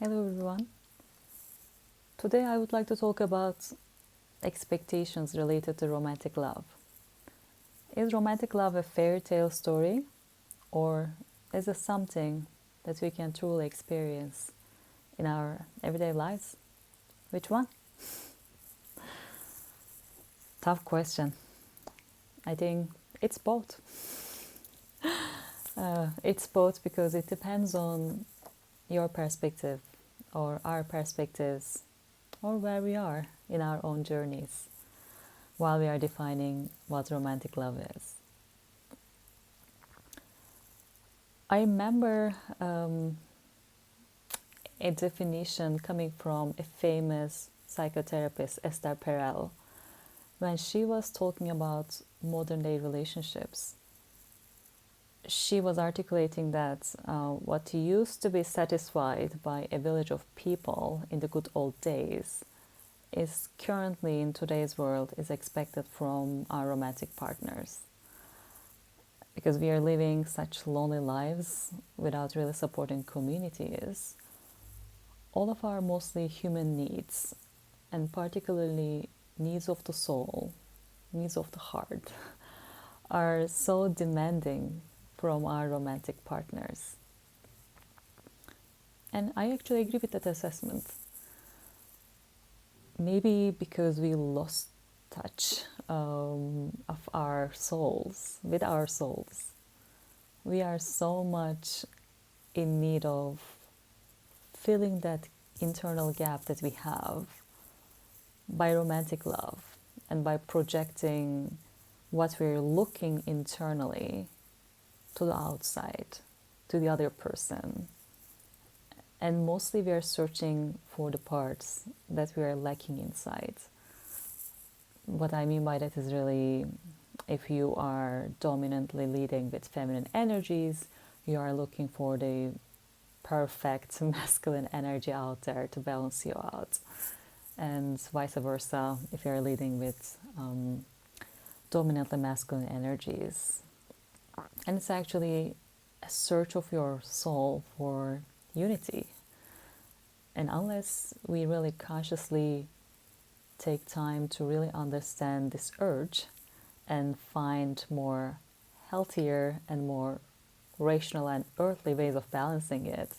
Hello everyone. Today I would like to talk about expectations related to romantic love. Is romantic love a fairy tale story, or is it something that we can truly experience in our everyday lives? Which one? Tough question. I think it's both. It's both because it depends on your perspective or our perspectives or where we are in our own journeys while we are defining what romantic love is. I remember a definition coming from a famous psychotherapist, Esther Perel, when she was talking about modern day relationships. She was articulating that what used to be satisfied by a village of people in the good old days is currently in today's world is expected from our romantic partners, because we are living such lonely lives without really supporting communities. All of our mostly human needs, and particularly needs of the soul, needs of the heart, are so demanding from our romantic partners. And I actually agree with that assessment. Maybe because we lost touch of our souls, with our souls. We are so much in need of filling that internal gap that we have by romantic love and by projecting what we're looking internally to the outside, to the other person. And mostly we are searching for the parts that we are lacking inside. What I mean by that is really, if you are dominantly leading with feminine energies, you are looking for the perfect masculine energy out there to balance you out. And vice versa, if you're leading with dominantly masculine energies. And it's actually a search of your soul for unity. And unless we really consciously take time to really understand this urge and find more healthier and more rational and earthly ways of balancing it,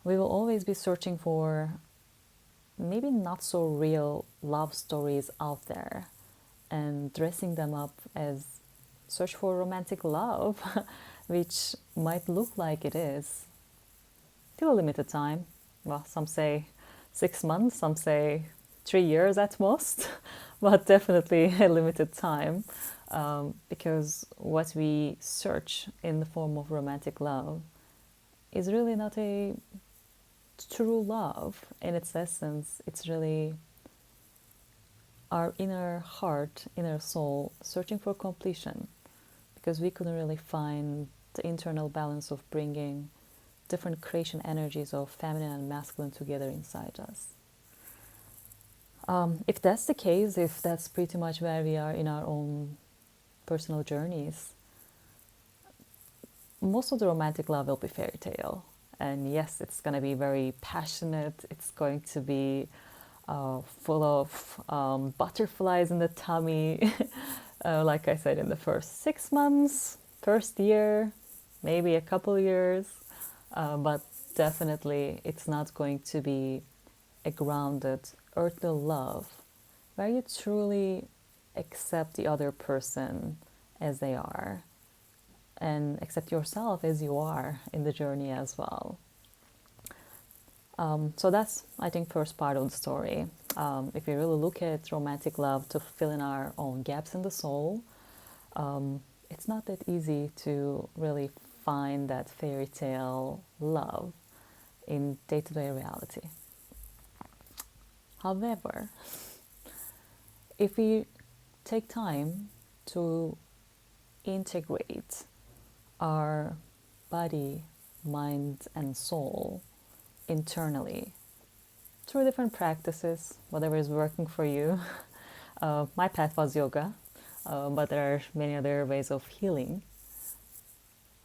we will always be searching for maybe not so real love stories out there and dressing them up as search for romantic love, which might look like it is till a limited time. Well, some say 6 months, some say 3 years at most, but definitely a limited time, because what we search in the form of romantic love is really not a true love in its essence. It's really our inner heart, inner soul searching for completion, because we couldn't really find the internal balance of bringing different creation energies of feminine and masculine together inside us. If that's the case, if that's pretty much where we are in our own personal journeys, most of the romantic love will be fairy tale. And yes, it's going to be very passionate. It's going to be full of butterflies in the tummy, like I said, in the first 6 months, first year, maybe a couple years. But definitely it's not going to be a grounded, earthly love where you truly accept the other person as they are and accept yourself as you are in the journey as well. So that's, I think, first part of the story. If we really look at romantic love to fill in our own gaps in the soul, it's not that easy to really find that fairy tale love in day-to-day reality. However, if we take time to integrate our body, mind, and soul internally through different practices, whatever is working for you. My path was yoga, but there are many other ways of healing.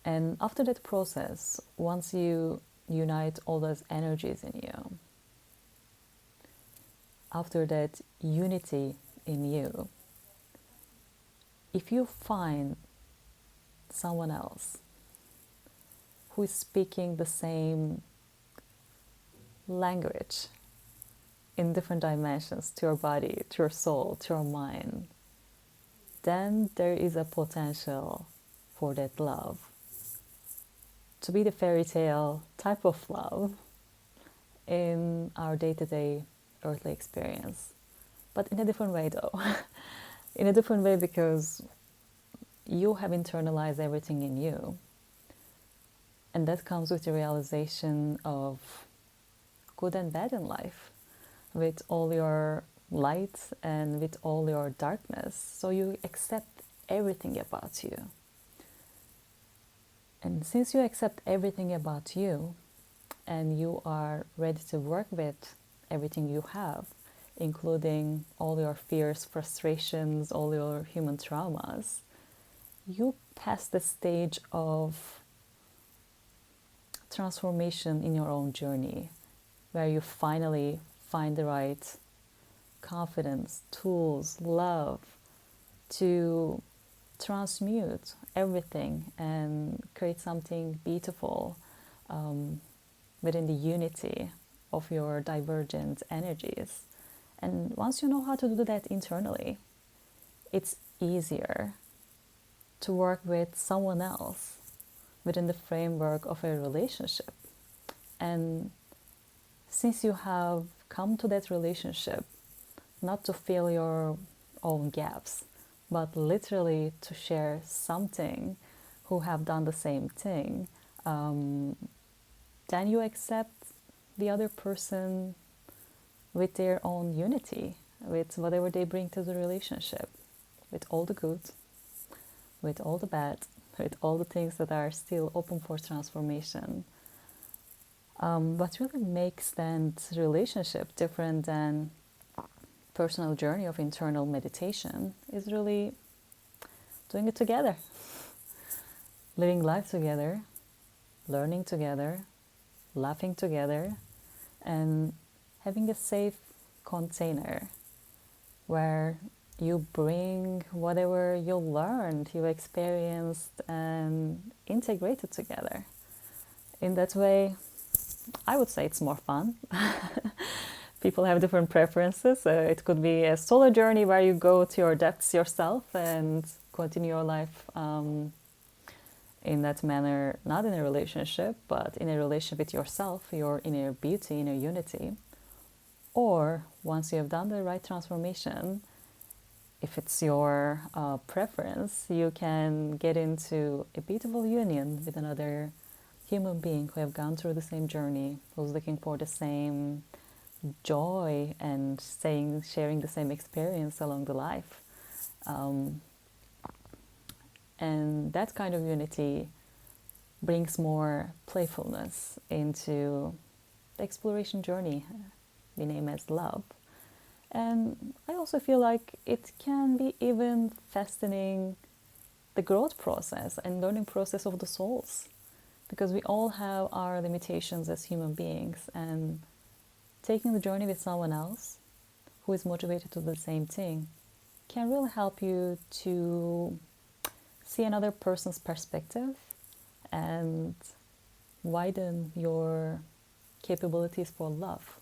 And after that process, once you unite all those energies in you. After that unity in you, if you find someone else who is speaking the same language in different dimensions to your body, to your soul, to your mind, then there is a potential for that love to be the fairy tale type of love in our day-to-day earthly experience. But in a different way though. In a different way because you have internalized everything in you. And that comes with the realization of good and bad in life, with all your light and with all your darkness. So you accept everything about you. And since you accept everything about you, and you are ready to work with everything you have, including all your fears, frustrations, all your human traumas, you pass the stage of transformation in your own journey, where you finally find the right confidence, tools, love to transmute everything and create something beautiful within the unity of your divergent energies. And once you know how to do that internally, it's easier to work with someone else within the framework of a relationship. And since you have come to that relationship not to fill your own gaps, but literally to share something who have done the same thing, then you accept the other person with their own unity, with whatever they bring to the relationship, with all the good, with all the bad, with all the things that are still open for transformation. What really makes that relationship different than personal journey of internal meditation is really doing it together, living life together, learning together, laughing together, and having a safe container where you bring whatever you learned, you experienced, and integrate it together. In that way, I would say it's more fun. People have different preferences. It could be a solo journey where you go to your depths yourself and continue your life in that manner, not in a relationship, but in a relationship with yourself, your inner beauty, inner unity. Or once you have done the right transformation, if it's your preference, you can get into a beautiful union with another human being who have gone through the same journey, who's looking for the same joy and sharing the same experience along the life. And that kind of unity brings more playfulness into the exploration journey we name as love. And I also feel like it can be even fastening the growth process and learning process of the souls, because we all have our limitations as human beings, and taking the journey with someone else who is motivated to do the same thing can really help you to see another person's perspective and widen your capabilities for love.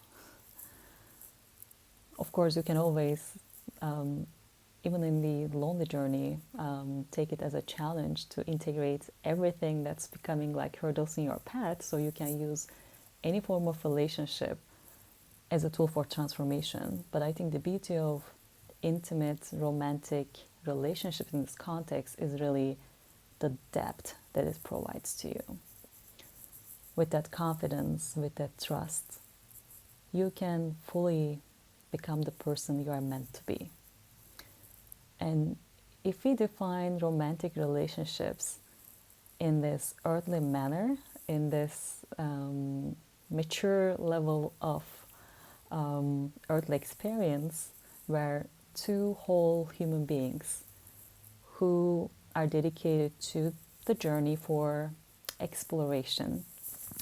Of course, you can always, even in the lonely journey, take it as a challenge to integrate everything that's becoming like hurdles in your path, so you can use any form of relationship as a tool for transformation. But I think the beauty of intimate, romantic relationships in this context is really the depth that it provides to you. With that confidence, with that trust, you can fully become the person you are meant to be. And if we define romantic relationships in this earthly manner, in this mature level of earthly experience, where two whole human beings who are dedicated to the journey for exploration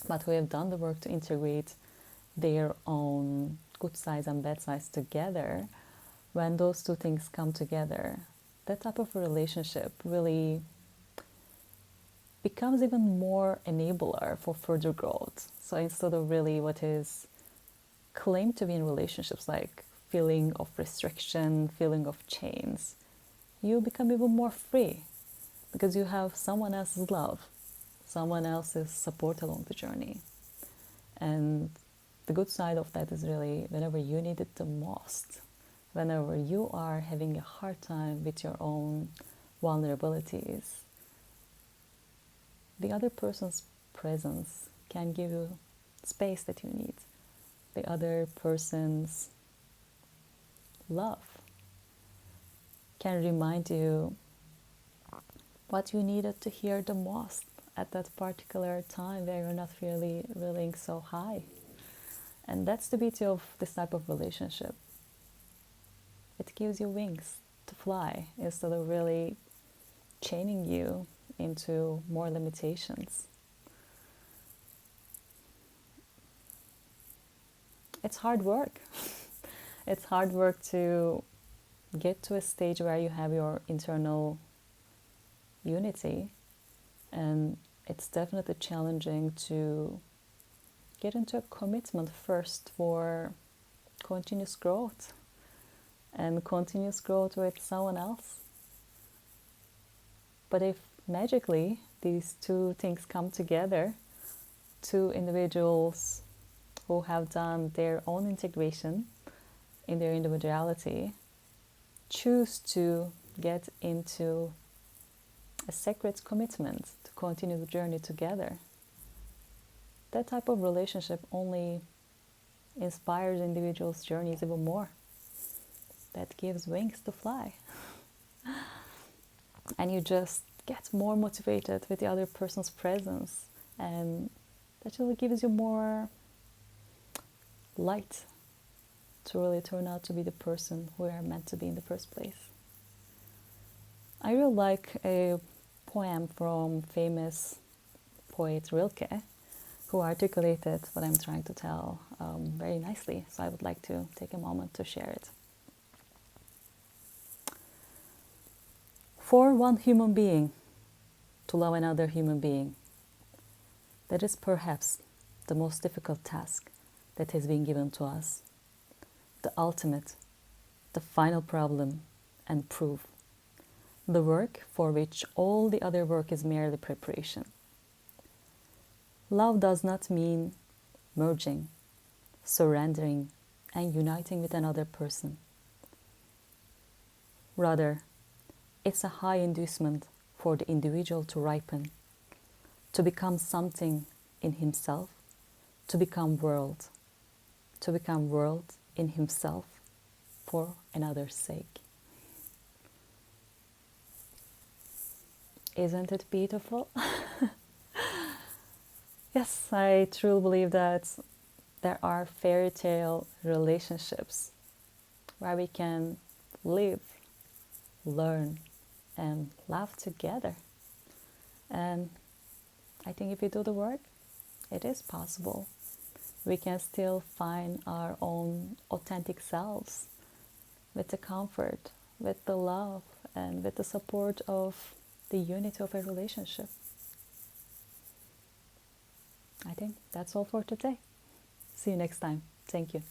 but who have done the work to integrate their own good sides and bad sides together, when those two things come together, that type of relationship really becomes even more enabler for further growth. So instead of really what is claimed to be in relationships, like feeling of restriction, feeling of chains, you become even more free because you have someone else's love, someone else's support along the journey. And the good side of that is really whenever you need it the most, whenever you are having a hard time with your own vulnerabilities, the other person's presence can give you space that you need. The other person's love can remind you what you needed to hear the most at that particular time where you're not really feeling so high. And that's the beauty of this type of relationship. It gives you wings to fly instead of really chaining you into more limitations. It's hard work. It's hard work to get to a stage where you have your internal unity, and it's definitely challenging to get into a commitment first for continuous growth and continuous growth with someone else. But if magically these two things come together, two individuals who have done their own integration in their individuality choose to get into a sacred commitment to continue the journey together, that type of relationship only inspires individuals' journeys even more. That gives wings to fly. And you just get more motivated with the other person's presence, and that really gives you more light to really turn out to be the person who you are meant to be in the first place. I really like a poem from famous poet Rilke, who articulated what I'm trying to tell very nicely. So I would like to take a moment to share it. For one human being to love another human being, that is perhaps the most difficult task that has been given to us, the ultimate, the final problem and proof, the work for which all the other work is merely preparation. Love does not mean merging, surrendering, and uniting with another person. Rather, it's a high inducement for the individual to ripen, to become something in himself, to become world in himself for another's sake. Isn't it beautiful? Yes, I truly believe that there are fairy tale relationships where we can live, learn, and laugh together. And I think if we do the work, it is possible. We can still find our own authentic selves with the comfort, with the love, and with the support of the unity of a relationship. I think that's all for today. See you next time. Thank you.